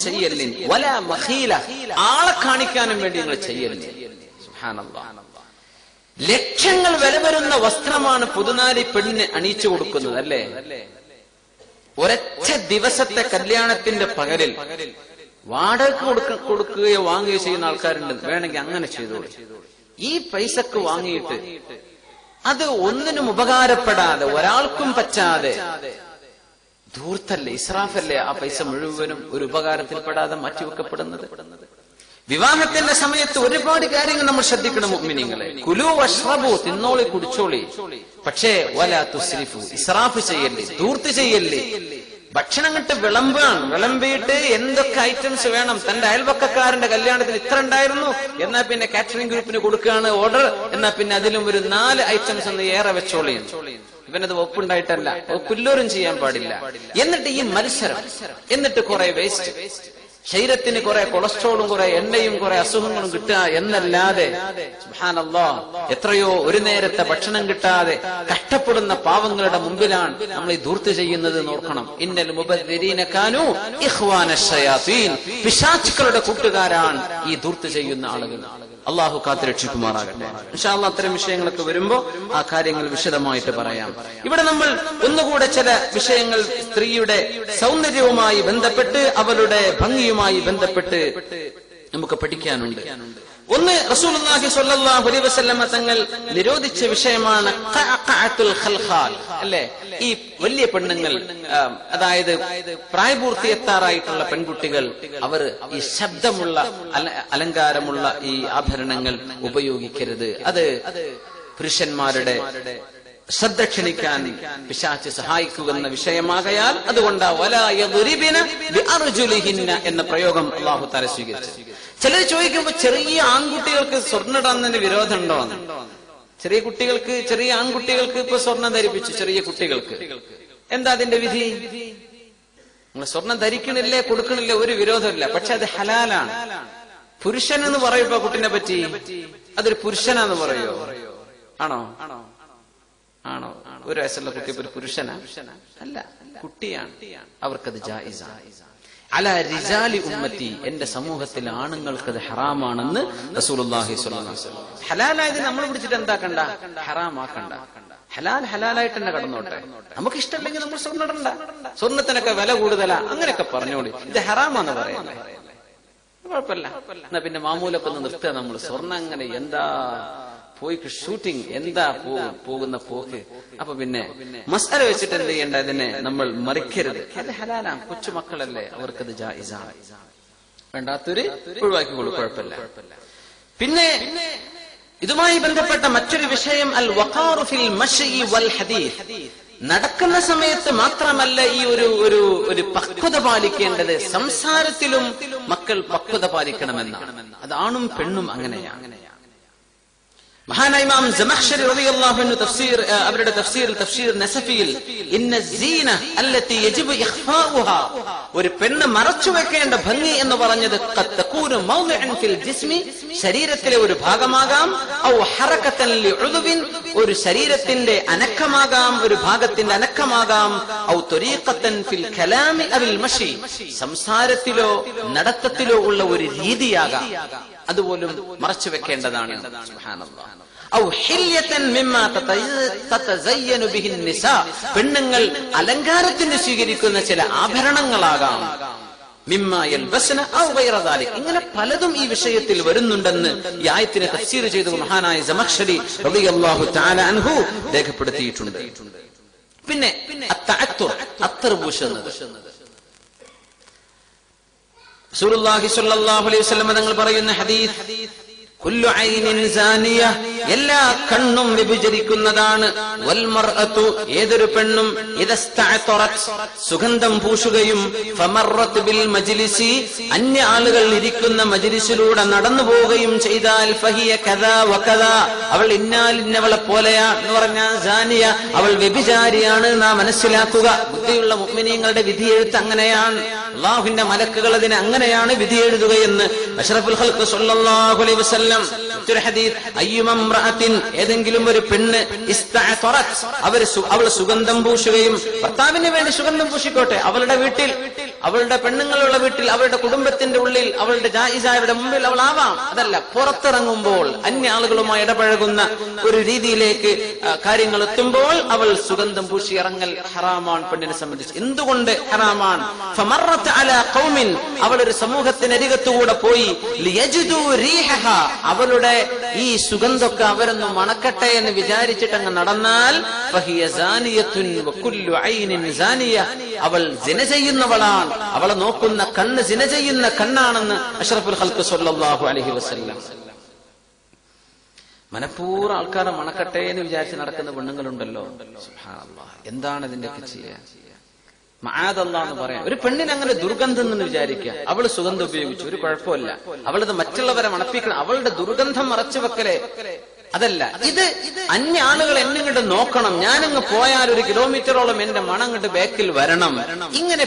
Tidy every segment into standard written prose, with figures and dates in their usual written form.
ചെയ്യല്ലിൻ വലാ മഖീല, ആളെ കാണിക്കാനും വേണ്ടി നിങ്ങൾ ചെയ്യല്ലിൻ. സുബ്ഹാനല്ലാഹ്. ലക്ഷങ്ങൾ വില വരുന്ന വസ്ത്രമാണ് പുതുനാരി പെണ്ണിന് അണിയിച്ചു കൊടുക്കുന്നത്, അല്ലേ? ഒരൊറ്റ ദിവസത്തെ കല്യാണത്തിന്റെ പകലിൽ വാടക കൊടുക്കുകയോ വാങ്ങുകയോ ചെയ്യുന്ന ആൾക്കാരുണ്ട്. വേണമെങ്കിൽ അങ്ങനെ ചെയ്തോളൂ. ഈ പൈസക്ക് വാങ്ങിയിട്ട് അത് ഒന്നിനും ഉപകാരപ്പെടാതെ, ഒരാൾക്കും പറ്റാതെ, ധൂർത്തല്ലേ, ഇസ്രാഫല്ലേ ആ പൈസ മുഴുവനും ഒരു ഉപകാരത്തിൽപ്പെടാതെ മാറ്റിവെക്കപ്പെടുന്നത്. വിവാഹത്തിന്റെ സമയത്ത് ഒരുപാട് കാര്യങ്ങൾ നമ്മൾ ശ്രദ്ധിക്കണം മുഅ്മിനീങ്ങളെ. കുലു വഷ്റബു, തിന്നോളി കുടിച്ചോളി, പക്ഷേ വലാ തുസ്രിഫു, ഇസ്രാഫ് ചെയ്യല്ലേ, ധൂർത്ത് ചെയ്യല്ലേ. ഭക്ഷണം കിട്ട് വിളമ്പിയിട്ട് എന്തൊക്കെ ഐറ്റംസ് വേണം. തന്റെ അയൽപക്കക്കാരന്റെ കല്യാണത്തിന് ഇത്ര ഉണ്ടായിരുന്നു, എന്നാ പിന്നെ കാറ്ററിംഗ് ഗ്രൂപ്പിന് കൊടുക്കുകയാണ് ഓർഡർ, എന്നാ പിന്നെ അതിലും ഒരു 4 ഐറ്റംസ് ഒന്ന് ഏറെ വെച്ചോളിയും. ഇവനത് ഒപ്പുണ്ടായിട്ടല്ല, ഒപ്പില്ലോരും ചെയ്യാൻ പാടില്ല. എന്നിട്ട് ഈ മത്സരം, എന്നിട്ട് കുറെ വേസ്റ്റ്, ശരീരത്തിന് കുറെ കൊളസ്ട്രോളും കുറെ എണ്ണയും കുറെ അസുഖങ്ങളും കിട്ടുക എന്നല്ലാതെ, സുബ്ഹാനല്ലാഹ്, എത്രയോ ഒരു നേരത്തെ ഭക്ഷണം കിട്ടാതെ കഷ്ടപ്പെടുന്ന പാവങ്ങളുടെ മുമ്പിലാണ് നമ്മൾ ഈ ധൂർത്ത് ചെയ്യുന്നത്. നോക്കണം. ഇന്നൽ മുബദ്ദിരീന കാനൂ ഇഖ്വാന ശയാതീൻ, പിശാചുക്കളുടെ കൂട്ടുകാരാണ് ഈ ധൂർത്ത് ചെയ്യുന്ന ആളുകൾ. അള്ളാഹു കാത്തുരക്ഷിക്കുമാറാകട്ടെ. ഇൻഷാ അല്ലാഹ് അത്തരം വിഷയങ്ങളൊക്കെ വരുമ്പോ ആ കാര്യങ്ങൾ വിശദമായിട്ട് പറയാം. ഇവിടെ നമ്മൾ ഒന്നുകൂടെ ചില വിഷയങ്ങൾ സ്ത്രീയുടെ സൗന്ദര്യവുമായി ബന്ധപ്പെട്ട്, അവളുടെ ഭംഗിയുമായി ബന്ധപ്പെട്ട് നമുക്ക് പഠിക്കാനുണ്ട്. ഒന്ന്, റസൂലുള്ളാഹി സ്വല്ലല്ലാഹു അലൈഹി വസല്ലമ തങ്ങൾ നിരോധിച്ച വിഷയമാണ് ഖഅഖഅത്തുൽ ഖൽഖാൽ, അല്ലേ? ഈ വലിയ പെണ്ണുങ്ങൾ, അതായത് പ്രായപൂർത്തിയെത്താറായിട്ടുള്ള പെൺകുട്ടികൾ, അവർ ഈ ശബ്ദമുള്ള അലങ്കാരമുള്ള ഈ ആഭരണങ്ങൾ ഉപയോഗിക്കരുത്. അത് പുരുഷന്മാരുടെ ശ്രദ്ധ ക്ഷണിക്കാൻ പിശാച് സഹായിക്കുമെന്ന വിഷയമാകയാൽ അതുകൊണ്ട് വലാ യദ്രിബന ബിഅർജുലിഹിന്ന എന്ന പ്രയോഗം അല്ലാഹു തആല സ്വീകരിച്ചു. ചിലർ ചോദിക്കുമ്പോൾ ചെറിയ ആൺകുട്ടികൾക്ക് സ്വർണ്ണം ഇടുന്നതിന് വിരോധമുണ്ടോ? ചെറിയ കുട്ടികൾക്ക്, ചെറിയ ആൺകുട്ടികൾക്ക് ഇപ്പൊ സ്വർണം ധരിപ്പിച്ചു. ചെറിയ കുട്ടികൾക്ക് എന്താ അതിന്റെ വിധി? നിങ്ങൾ സ്വർണം ധരിക്കണില്ലേ, കൊടുക്കണില്ലേ, ഒരു വിരോധമില്ല. പക്ഷെ അത് ഹലാലാണ്. പുരുഷൻ എന്ന് പറയുമ്പോ കുട്ടിനെ പറ്റി അതൊരു പുരുഷനാന്ന് പറയോ? ആണോ? ആണോ? ഒരു വയസ്സുള്ള കുട്ടി ഒരു പുരുഷനാ? അല്ല, കുട്ടിയാണ്. അവർക്കത് ജായിസാണ്. അലാ റിജാലി ഉമ്മത്തി, എന്റെ സമൂഹത്തിൽ ആണുങ്ങൾക്കത് ഹറാമാണെന്ന് റസൂലുള്ളാഹി സ്വല്ലല്ലാഹു അലൈഹി വസല്ലം. ഹലാലായത് നമ്മൾ പിടിച്ചിട്ട് എന്താക്കണ്ട, ഹറാമാക്കണ്ട. ഹലാലായിട്ട് തന്നെ കടന്നോട്ടെ. നമുക്ക് ഇഷ്ടമല്ലെങ്കിൽ നമ്മൾ സ്വർണ്ണം ഇടണ്ട. സ്വർണ്ണത്തിനൊക്കെ വില കൂടുതലാ, അങ്ങനെയൊക്കെ പറഞ്ഞോളി. ഇത് ഹറാമാന്ന് പറയല്ലേ, കുഴപ്പമില്ല. എന്നാ പിന്നെ മാമൂലൊക്കെ ഒന്ന് നിർത്തുക. നമ്മൾ സ്വർണ്ണം അങ്ങനെ എന്താ പോയി ഷൂട്ടിങ്, എന്താ പോകുന്ന പോക്ക്. അപ്പൊ പിന്നെ മസ്അല വെച്ചിട്ട് എന്ത് ചെയ്യേണ്ട, അതിനെ നമ്മൾ മറിക്കരുത്. അത് ഹലാലാണ്. കൊച്ചുമക്കളല്ലേ, അവർക്കത് ജായിസാണ്. വേണ്ടാത്തൊരു ഒഴിവാക്കിക്കോളൂ, കുഴപ്പമില്ല. പിന്നെ ഇതുമായി ബന്ധപ്പെട്ട മറ്റൊരു വിഷയം അൽ വഖാറു ഫിൽ മശ്ഇ വൽ ഹദീസ്. നടക്കുന്ന സമയത്ത് മാത്രമല്ല ഈ ഒരു പക്വത പാലിക്കേണ്ടത്, സംസാരത്തിലും മക്കൾ പക്വത പാലിക്കണമെന്നാണ്. അത് ആണും പെണ്ണും അങ്ങനെയാണ്. മഹാനായ ഇമാം സമഖ്ശരി റളിയല്ലാഹു അൻഹു തഫ്സീർ, അവരുടെ തഫ്സീർ നസഫിയിൽ ഇന്ന സീന അല്ലതി യജിബു ഇഖ്ഫാഉഹാ, ഒരു പെണ്ണ് മറച്ചു വെക്കേണ്ട ഭംഗി എന്ന് പറഞ്ഞത് ഖദ് തകൂനു മൗദിഅൻ ഫിൽ ജിസ്മി, ശരീരത്തിലെ ഒരു ഭാഗമാകാം, ഔ ഹറകതൻ ലിഉദ്വിൻ, ഒരു ശരീരത്തിന്റെ അനക്കമാകാം, ഒരു ഭാഗത്തിന്റെ അനക്കമാകാം, ഔ തരീഖതൻ ഫിൽ കലാമി അവിൽ മശി, സംസാരത്തിലോ നടത്തത്തിലോ ഉള്ള ഒരു രീതിയാകാം. അതുപോലും മറച്ചു വെക്കേണ്ടതാണ്. സുബ്ഹാനല്ലാഹ്. ഔ ഹില്യതൻ മിമ്മാ തതസയ്യനു ബിഹിൻ നിസാ, പെണ്ണുങ്ങൾ അലങ്കാരത്തിന് സ്വീകരിക്കുന്ന ചില ആഭരണങ്ങളാകാം. മിമ്മാ യൽബസ്ന ഔ ഗൈറ ദാലിക്, ഇങ്ങനെ പലതും ഈ വിഷയത്തിൽ വരുന്നുണ്ടെന്ന് ഈ ആയത്തിനെ തഫ്സീർ ചെയ്ത മഹാനായ സമഖ്ശരി റളിയല്ലാഹു തആല അൻഹു രേഖപ്പെടുത്തിയിട്ടുണ്ട്. പിന്നെ അത്തഅത്തുർ, അത്തർ പൂശുന്നത്. റസൂലുള്ളാഹി സ്വല്ലല്ലാഹു അലൈഹി വസല്ലം തങ്ങൾ പറയുന്ന ഹദീസ്, കുല്ലു ഐനിൻ സാനിയ, എല്ലാ കണ്ണും വ്യഭിചരിക്കുന്നതാണ്. വൽ മർഅതു, ഏതൊരു പെണ്ണും ഇദസ്തഅതറത്, സുഗന്ധം പൂശുകയും, ഫമറത് ബിൽ മജ്ലിസി, അന്യ ആളുകൾ ഇരിക്കുന്ന മജ്ലിസിലൂടെ നടന്നു പോവുകയും ചെയ്താൽ, ഫഹിയ കദാ വകദാ, അവൾ ഇന്നവളെ പോലെയാണ് എന്ന് പറഞ്ഞാൽ സാനിയ, അവൾ വ്യഭിചാരിയാണ് നാം മനസ്സിലാക്കുക. ബുദ്ധിയുള്ള മുഅ്മിനീങ്ങളുടെ വിധിയെഴുത്ത് അങ്ങനെയാണ്. അല്ലാഹുവിന്റെ മലക്കുകൾ അതിനെ അങ്ങനെയാണ് വിധി എഴുതുകയെന്ന് അഷ്റഫുൽ ഖൽഖ് സ്വല്ലല്ലാഹു അലൈഹി വസല്ലം മറ്റൊരു ഹദീസ്, അയ്യുമംറഅത്തിൻ, ഏതെങ്കിലും ഒരു പെണ്ണ് ഇസ്തഅതറത്, അവൾ സുഗന്ധം പൂശുകയും, ഭർത്താവിന് വേണ്ടി സുഗന്ധം പൂശിക്കോട്ടെ, അവളുടെ വീട്ടിൽ അവളുടെ പെണ്ണുങ്ങളുള്ള വീട്ടിൽ, അവളുടെ കുടുംബത്തിന്റെ ഉള്ളിൽ, അവളുടെ ജായിസായവരുടെ മുമ്പിൽ അവൾ ആവാം. അതല്ല, പുറത്തിറങ്ങുമ്പോൾ അന്യ ആളുകളുമായി ഇടപഴകുന്ന ഒരു രീതിയിലേക്ക് കാര്യങ്ങൾ എത്തുമ്പോൾ അവൾ സുഗന്ധം പൂശി ഇറങ്ങൽ ഹറാമാണ് പെണ്ണിനെ സംബന്ധിച്ച്. എന്തുകൊണ്ട് ഹറാമാണ്? ഫമറത്ത് അലാ ഖൗമിൻ, അവളൊരു സമൂഹത്തിനരികത്തുകൂടെ പോയി, ലിയജിദു റീഹഹ, അവളുടെ ഈ സുഗന്ധമൊക്കെ അവരൊന്ന് മണക്കട്ടെ എന്ന് വിചാരിച്ചിട്ട് അങ്ങ് നടന്നാൽ, ഫഹിയ സാനിയത്തുൻ വകുല്ലു ഐനിൻ സാനിയ, അവൾ സിന ചെയ്യുന്നവളാണ്, അവളെ നോക്കുന്ന കണ്ണ് സിന ചെയ്യുന്ന കണ്ണാണെന്ന് അഷ്റഫുൽ ഖൽഖ് സ്വല്ലല്ലാഹു അലൈഹി വസല്ലം. മനഃപൂർവ്വം ആൾക്കാരെ മണക്കട്ടെ എന്ന് വിചാരിച്ച് നടക്കുന്ന പെണ്ണുങ്ങളുണ്ടല്ലോ. സുബ്ഹാനല്ലാഹ്, എന്താണ് ഇതിന്റെയൊക്കെ ചെയ്യാ? മആദല്ലാഹ് എന്ന് പറയാം. ഒരു പെണ്ണിന് അങ്ങനെ ദുർഗന്ധം എന്ന് വിചാരിക്കുക, അവള് സുഗന്ധം ഉപയോഗിച്ചു, ഒരു കുഴപ്പമില്ല, അവളത് മറ്റുള്ളവരെ മണപ്പിക്കണം, അവളുടെ ദുർഗന്ധം മറച്ചു വെക്കലേ, അതല്ല. ഇത് അന്യ ആളുകൾ എന്നെ ഇങ്ങോട്ട് നോക്കണം, ഞാനങ്ങ് പോയാൽ 1 കിലോമീറ്ററോളം എന്റെ മണം ഇങ്ങോട്ട് ബാക്കിൽ വരണം, ഇങ്ങനെ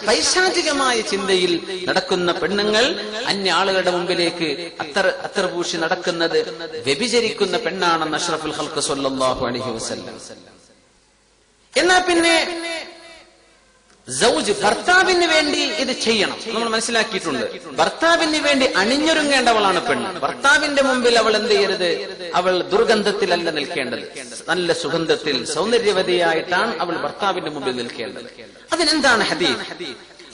പൈശാചികമായ ചിന്തയിൽ നടക്കുന്ന പെണ്ണുങ്ങൾ അന്യ ആളുകളുടെ മുമ്പിലേക്ക് അത്തർ പൂശി നടക്കുന്നത് വ്യഭിചരിക്കുന്ന പെണ്ണാണെന്ന് അഷ്റഫുൽ ഖൽഖ് സ്വല്ലല്ലാഹു അലൈഹി വസല്ലം. എന്നാ പിന്നെ സൗജ്, ഭർത്താവിന് വേണ്ടി ഇത് ചെയ്യണം, നമ്മൾ മനസ്സിലാക്കിയിട്ടുണ്ട്. ഭർത്താവിന് വേണ്ടി അണിഞ്ഞൊരുങ്ങേണ്ടവളാണ് പെണ്ണ്. ഭർത്താവിന്റെ മുമ്പിൽ അവൾ എന്ത് ചെയ്യരുത്? അവൾ ദുർഗന്ധത്തിലല്ല നിൽക്കേണ്ടത്, നല്ല സുഗന്ധത്തിൽ സൗന്ദര്യവതിയായിട്ടാണ് അവൾ ഭർത്താവിന്റെ മുമ്പിൽ നിൽക്കേണ്ടത്. അതിനെന്താണ് ഹദീസ്?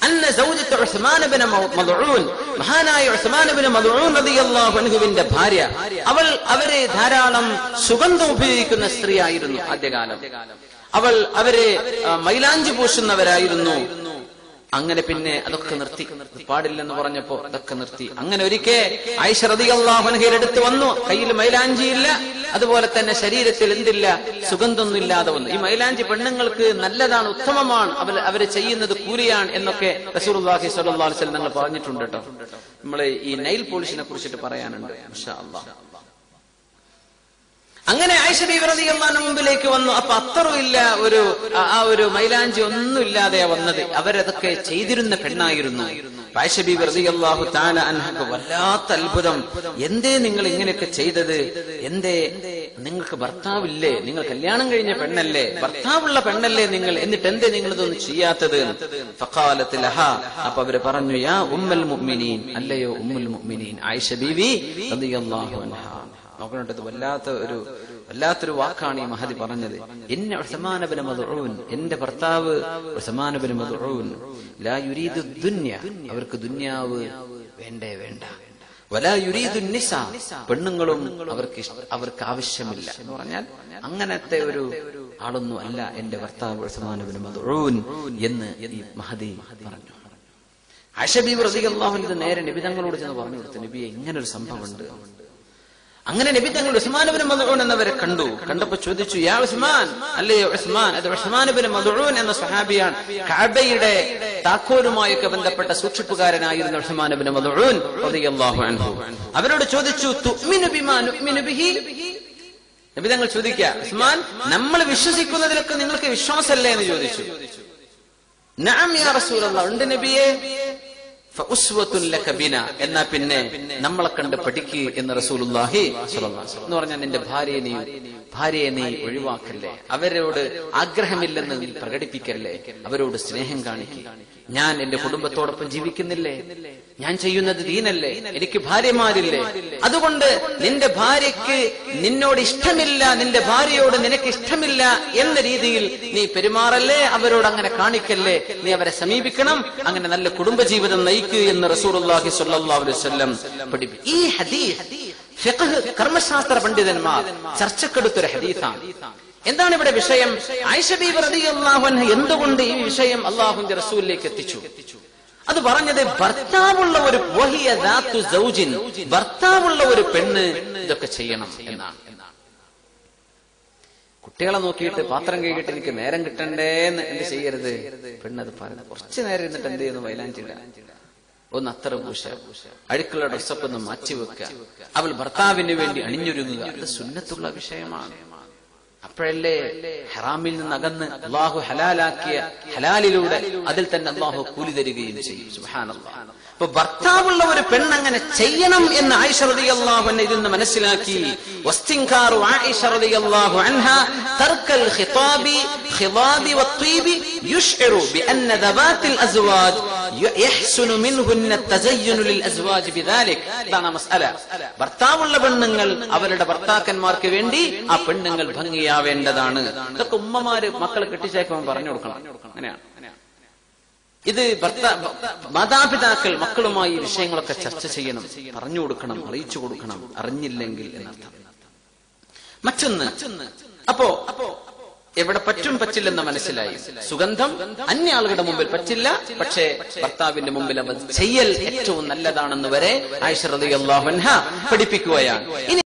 അന്ന സൗജത്ത് ഉസ്മാൻ ഇബ്നു മദ്ഊൻ, മഹാനായ ഉസ്മാൻ ഇബ്നു മദ്ഊൻ റളിയല്ലാഹു അൻഹുവിന്റെ ഭാര്യ, അവരെ ധാരാളം സുഗന്ധം ഉപയോഗിക്കുന്ന സ്ത്രീയായിരുന്നു ആദ്യകാലം. അവരെ മൈലാഞ്ചി പൂശുന്നവരായിരുന്നു. അങ്ങനെ പിന്നെ അതൊക്കെ നിർത്തി, പാടില്ലെന്ന് പറഞ്ഞപ്പോ അതൊക്കെ നിർത്തി. അങ്ങനെ ഒരിക്കൽ ആയിഷ റളിയല്ലാഹു അൻഹയുടെ അടുത്ത് വന്നു, കയ്യിൽ മൈലാഞ്ചിയില്ല, അതുപോലെ തന്നെ ശരീരത്തിൽ എന്തില്ല, സുഗന്ധമൊന്നും ഇല്ലാതെ വന്നു. ഈ മൈലാഞ്ചി പെണ്ണുങ്ങൾക്ക് നല്ലതാണ്, ഉത്തമമാണ്, അവര് ചെയ്യുന്നത് കൂലിയാണ് എന്നൊക്കെ റസൂലുള്ളാഹി സ്വല്ലല്ലാഹു അലൈഹി വസല്ലം ഞങ്ങൾ പറഞ്ഞിട്ടുണ്ട് കേട്ടോ. നമ്മള് ഈ നൈൽ പോളിഷിനെ കുറിച്ചിട്ട് പറയാനുണ്ട് ഇൻഷാ അല്ലാഹ്. അങ്ങനെ ആയിഷ ബീവി റളിയല്ലാഹു അൻഹ മുമ്പിലേക്ക് വന്നു. അപ്പൊ അത്തറും ഇല്ല, ഒരു മൈലാഞ്ചി ഒന്നും ഇല്ലാതെ വന്നത്. അവരതൊക്കെ ചെയ്തിരുന്ന പെണ്ണായിരുന്നു. ആയിഷ ബീവി റളിയല്ലാഹു തആല അൻഹക്ക് വല്ലാത്ത അത്ഭുതം. എന്തേ നിങ്ങൾ ഇങ്ങനെയൊക്കെ ചെയ്തത്? എന്തേ നിങ്ങൾക്ക് ഭർത്താവില്ലേ? നിങ്ങൾ കല്യാണം കഴിഞ്ഞ പെണ്ണല്ലേ, ഭർത്താവുള്ള പെണ്ണല്ലേ നിങ്ങൾ, എന്നിട്ട് എന്തേ നിങ്ങൾ ഇതൊന്നും ചെയ്യാത്തത്? ഫഖാലത്ത് ലഹാ, അപ്പൊ അവര് പറഞ്ഞു, യാ ഉമ്മുൽ മുഅ്മിനീൻ, അല്ലയോ ഉമ്മുൽ മുഅ്മിനീൻ ആയിഷ ബീവി റളിയല്ലാഹു അൻഹ. നോക്കണത് വല്ലാത്തൊരു വാക്കാണ് ഈ മഹദി പറഞ്ഞത്. ഇന്ന ഉസ്മാൻ ഇബ്നു മദ്ഊൻ, എന്റെ ഭർത്താവ് ഉസ്മാൻ ഇബ്നു മദ്ഊൻ, ലാ യുരീദു ദുനിയ, അവർക്ക് ദുനിയാവ് വേണ്ട, വലാ യുരീദു നിസാ, പെണ്ണുങ്ങളും അവർക്ക് ആവശ്യമില്ല എന്ന് പറഞ്ഞാൽ അങ്ങനത്തെ ഒരു ആളൊന്നും അല്ല എന്റെ ഭർത്താവ് ഉസ്മാൻ ഇബ്നു മദ്ഊൻ എന്ന് ഈ മഹദി പറഞ്ഞു. ആയിഷ ബീവി റളിയല്ലാഹു അൻഹ നേരെ നബി തങ്ങളോട് ചെന്ന് പറഞ്ഞു കൊടുത്തു, നബിയെ ഇങ്ങനൊരു സംഭവം ഉണ്ട്. അങ്ങനെ നബി തങ്ങൾ ഉസ്മാൻ ഇബ്നു മദ്ഊൻ എന്നവരെ കണ്ടപ്പോ ചോദിച്ചു, യാ ഉസ്മാൻ, അല്ലയോ ഉസ്മാൻ. അത് ഉസ്മാൻ ഇബ്നു മദ്ഊൻ എന്ന സ്വഹാബിയാണ്. കഅബയുടെ താക്കോലുമായൊക്കെ ബന്ധപ്പെട്ട സൂക്ഷിപ്പുകാരനായിരുന്നു ഉസ്മാൻ ഇബ്നു മദ്ഊൻ റളിയല്ലാഹു അൻഹു. അവരോട് ചോദിച്ചു, തുഅ്മിനു ബിമാ നുഅ്മിനു ബിഹി, നബി തങ്ങൾ ചോദിക്കുക, ഉസ്മാൻ, നമ്മൾ വിശ്വസിക്കുന്നതിലൊക്കെ നിങ്ങൾക്ക് വിശ്വാസമല്ലേ എന്ന് ചോദിച്ചു. നഅം യാ റസൂലല്ലാഹ്, ഉണ്ട് നബിയേ. എന്നാ പിന്നെ നമ്മളെ കണ്ട് പഠിക്ക് എന്ന് റസൂലുള്ളാഹി സ്വല്ലല്ലാഹു അലൈഹി വസല്ലം എന്ന് പറഞ്ഞാൽ, നിന്റെ ഭാര്യയെ നീ ഒഴിവാക്കല്ലേ, അവരോട് ആഗ്രഹമില്ലെന്ന് നീ പ്രകടിപ്പിക്കല്ലേ, അവരോട് സ്നേഹം കാണിക്കുക. ഞാൻ എന്റെ കുടുംബത്തോടൊപ്പം ജീവിക്കുന്നില്ലേ, ഞാൻ ചെയ്യുന്നത് ദീനല്ലേ, എനിക്ക് ഭാര്യമാരില്ലേ, അതുകൊണ്ട് നിന്റെ ഭാര്യയ്ക്ക് നിന്നോട് ഇഷ്ടമില്ല, നിന്റെ ഭാര്യയോട് നിനക്ക് ഇഷ്ടമില്ല എന്ന രീതിയിൽ നീ പെരുമാറല്ലേ, അവരോട് അങ്ങനെ കാണിക്കല്ലേ, നീ അവരെ സമീപിക്കണം, അങ്ങനെ നല്ല കുടുംബജീവിതം നയിക്കുക എന്ന് റസൂലുള്ളാഹി സ്വല്ലല്ലാഹു അലൈഹി വസല്ലം പഠിപ്പിച്ചു. ഈ ഹദീസ് ഫിഖ്ഹ് കർമ്മശാസ്ത്ര പണ്ഡിതന്മാർ ചർച്ചക്കെടുത്തൊരു ഹദീസാണ്. എന്താണ് ഇവിടെ വിഷയം? ആയിഷ ബീവി റളിയല്ലാഹു അൻഹ എന്തുകൊണ്ട് ഈ വിഷയം അല്ലാഹുവിന്റെ റസൂലിലേക്ക് എത്തിച്ചു? അത് പറഞ്ഞത് ഭർത്താവുള്ള ഒരു വഹിയ ദാതു സൗജിൻ, ഭർത്താവുള്ള ഒരു പെണ്ണ് ഇതൊക്കെ ചെയ്യണം എന്നാണ്. കുട്ടികളെ നോക്കിയിട്ട് പാത്രം കഴുകിയിട്ട് എനിക്ക് നേരം കിട്ടണ്ടേന്ന് എന്ത് ചെയ്യരുത്, പെണ്ണത് പറയുന്നത്. കുറച്ചു നേരം ഇരുന്നിട്ട് എന്ത് ചെയ്യുന്നു, മൈലാഞ്ചിട, ഒന്ന് അത്തറ പൂശ, അഴുക്കുള്ള ഡ്രസ്സൊക്കെ ഒന്ന് മാറ്റിവെക്കുക, അവൾ ഭർത്താവിന് വേണ്ടി അണിഞ്ഞൊരുങ്ങുക, അത് സുന്നത്തുള്ള വിഷയമാണ്. അപ്പോഴല്ലേ ഹറാമിൽ നിന്ന് അകന്ന് അള്ളാഹു ഹലാലാക്കിയ ഹലാലിലൂടെ അതിൽ തന്നെ അള്ളാഹു കൂലി തരികയും ചെയ്യും. സുബ്ഹാനല്ലാഹ്. ഇപ്പൊ ഭർത്താവുള്ള ഒരു പെണ്ണങ്ങനെ ചെയ്യണം എന്ന് ആയിഷ റളിയല്ലാഹു അൻഹ ഇതിൽ നിന്ന് മനസ്സിലാക്കി. വസ്തിൻകാറു ആയിഷ റളിയല്ലാഹു അൻഹ തർക്കൽ ഖിതാബി ഖിദാബി വത്വീബി യുശ്ഇറു ബിഅന്ന ദവാത്തിൽ അസ്വാജ് യഹ്സുനു മിൻഹുന്ന തസയ്യുനു ലിൽ അസ്വാജ് ബിദാലിക്. ഇതാണ് മസ്അല. ഭർത്താവുള്ള പെണ്ണുങ്ങൾ അവരുടെ ഭർത്താക്കന്മാർക്ക് വേണ്ടി ആ പെണ്ണുങ്ങൾ ഭംഗിയാവേണ്ടതാണ്. ഇതൊക്കെ ഉമ്മമാര് മക്കളെ കെട്ടിച്ചേക്കുമ്പോൾ പറഞ്ഞു കൊടുക്കണം. അങ്ങനെയാണ്. ഇത് മാതാപിതാക്കൾ മക്കളുമായി ഈ വിഷയങ്ങളൊക്കെ ചർച്ച ചെയ്യണം, പറഞ്ഞു കൊടുക്കണം, അറിയിച്ചു കൊടുക്കണം, അറിഞ്ഞില്ലെങ്കിൽ എന്നർത്ഥം. മറ്റൊന്ന്, അപ്പോ എവിടെ പറ്റും പറ്റില്ലെന്ന് മനസ്സിലായി. സുഗന്ധം അന്യ ആളുകളുടെ മുമ്പിൽ പറ്റില്ല, പക്ഷേ ഭർത്താവിന്റെ മുമ്പിൽ അത് ചെയ്യൽ ഏറ്റവും നല്ലതാണെന്ന് വരെ ആയിഷ റളിയല്ലാഹു അൻഹ പഠിപ്പിക്കുകയാണ്. ഇനി